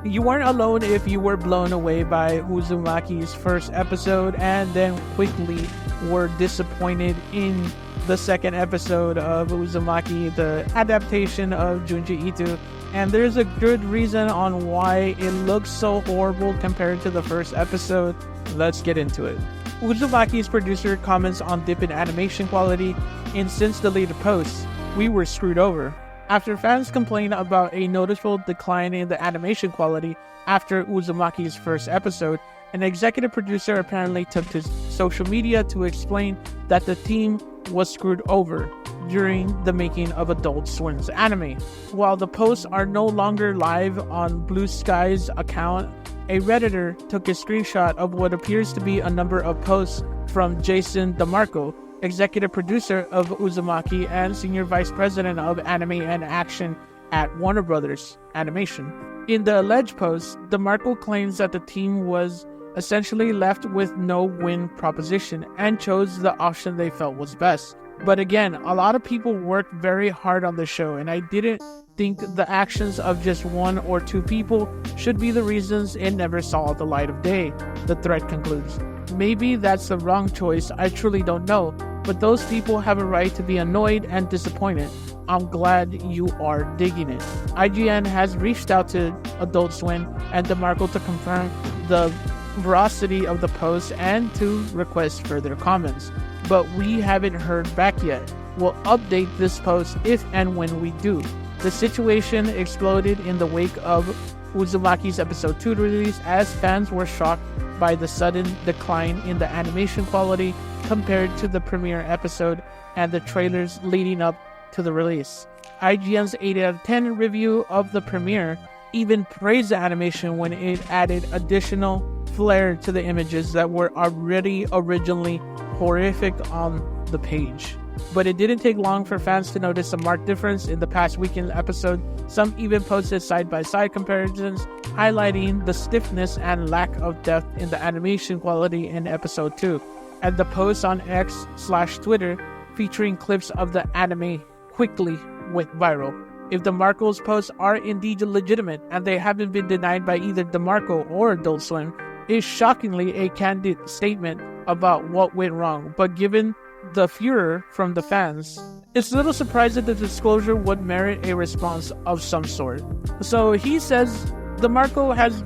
You weren't alone if you were blown away by Uzumaki's first episode and then quickly were disappointed in the second episode of Uzumaki, the adaptation of Junji Ito. And there's a good reason on why it looks so horrible compared to the first episode. Let's get into it. Uzumaki's producer comments on dip in animation quality in since deleted posts. We were screwed over. After fans complained about a noticeable decline in the animation quality after Uzumaki's first episode, an executive producer apparently took to social media to explain that the team was screwed over during the making of Adult Swim's anime. While the posts are no longer live on Blue Sky's account, a Redditor took a screenshot of what appears to be a number of posts from Jason DeMarco, executive producer of Uzumaki and senior vice president of anime and action at Warner Brothers Animation. In the alleged post, DeMarco claims that the team was essentially left with no win proposition and chose the option they felt was best. But again, a lot of people worked very hard on the show, and I didn't think the actions of just one or two people should be the reasons it never saw the light of day, the thread concludes. Maybe that's the wrong choice, I truly don't know, but those people have a right to be annoyed and disappointed. I'm glad you are digging it. IGN has reached out to Adult Swim and DeMarco to confirm the veracity of the post and to request further comments, but we haven't heard back yet. We'll update this post if and when we do. The situation exploded in the wake of Uzumaki's episode 2 release as fans were shocked by the sudden decline in the animation quality compared to the premiere episode and the trailers leading up to the release. IGN's 8 out of 10 review of the premiere even praised the animation when it added additional flair to the images that were already originally horrific on the page. But it didn't take long for fans to notice a marked difference in the past weekend episode. Some even posted side-by-side comparisons, highlighting the stiffness and lack of depth in the animation quality in episode 2. And the post on X/Twitter featuring clips of the anime quickly went viral. If DeMarco's posts are indeed legitimate and they haven't been denied by either DeMarco or Adult Swim, is shockingly a candid statement about what went wrong. But given the furor from the fans, it's a little surprising that the disclosure would merit a response of some sort. So he says DeMarco has,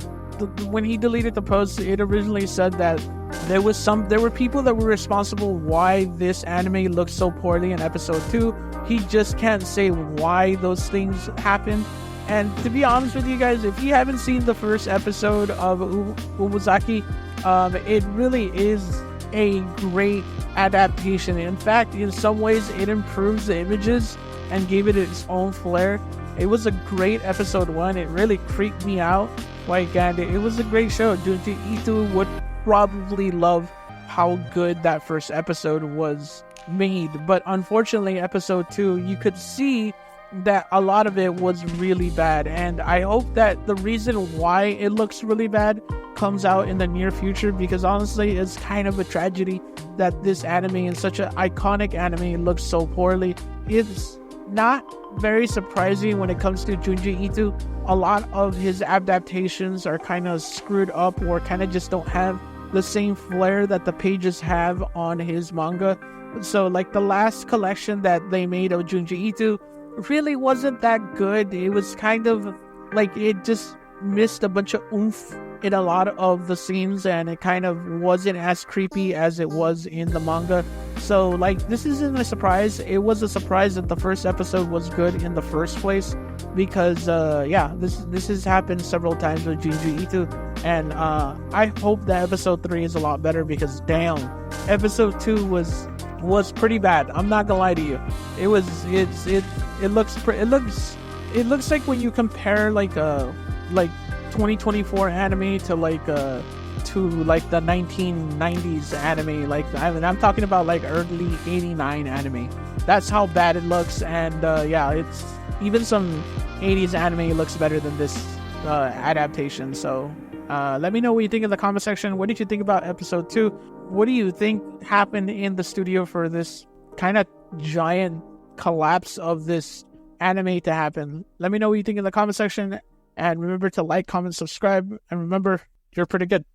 when he deleted the post, it originally said that there were people that were responsible why this anime looked so poorly in episode 2. He just can't say why those things happened. And to be honest with you guys, if you haven't seen the first episode of Uzumaki, it really is a great adaptation. In fact, in some ways, it improves the images and gave it its own flair. It was a great episode 1. It really creeped me out. It was a great show. Junji Ito would probably love how good that first episode was made. But unfortunately, episode 2, you could see that a lot of it was really bad, and I hope that the reason why it looks really bad comes out in the near future, because honestly it's kind of a tragedy that this anime, and such an iconic anime, looks so poorly. It's not very surprising when it comes to Junji Ito. A lot of his adaptations are kind of screwed up or kind of just don't have the same flair that the pages have on his manga. So like the last collection that they made of Junji Ito really wasn't that good. It was kind of like it just missed a bunch of oomph in a lot of the scenes, and it kind of wasn't as creepy as it was in the manga. So like this isn't a surprise. It was a surprise that the first episode was good in the first place, because this has happened several times with Junji Ito, and I hope that episode 3 is a lot better, because damn, episode 2 was pretty bad. I'm not gonna lie to you. It looks like when you compare like 2024 anime to the 1990s anime, I'm talking about like early 89 anime. That's how bad it looks. And it's even some 80s anime looks better than this adaptation. So let me know what you think in the comment section. What did you think about episode 2? What do you think happened in the studio for this kind of giant collapse of this anime to happen? Let me know what you think in the comment section. And remember to like, comment, subscribe, and remember, you're pretty good.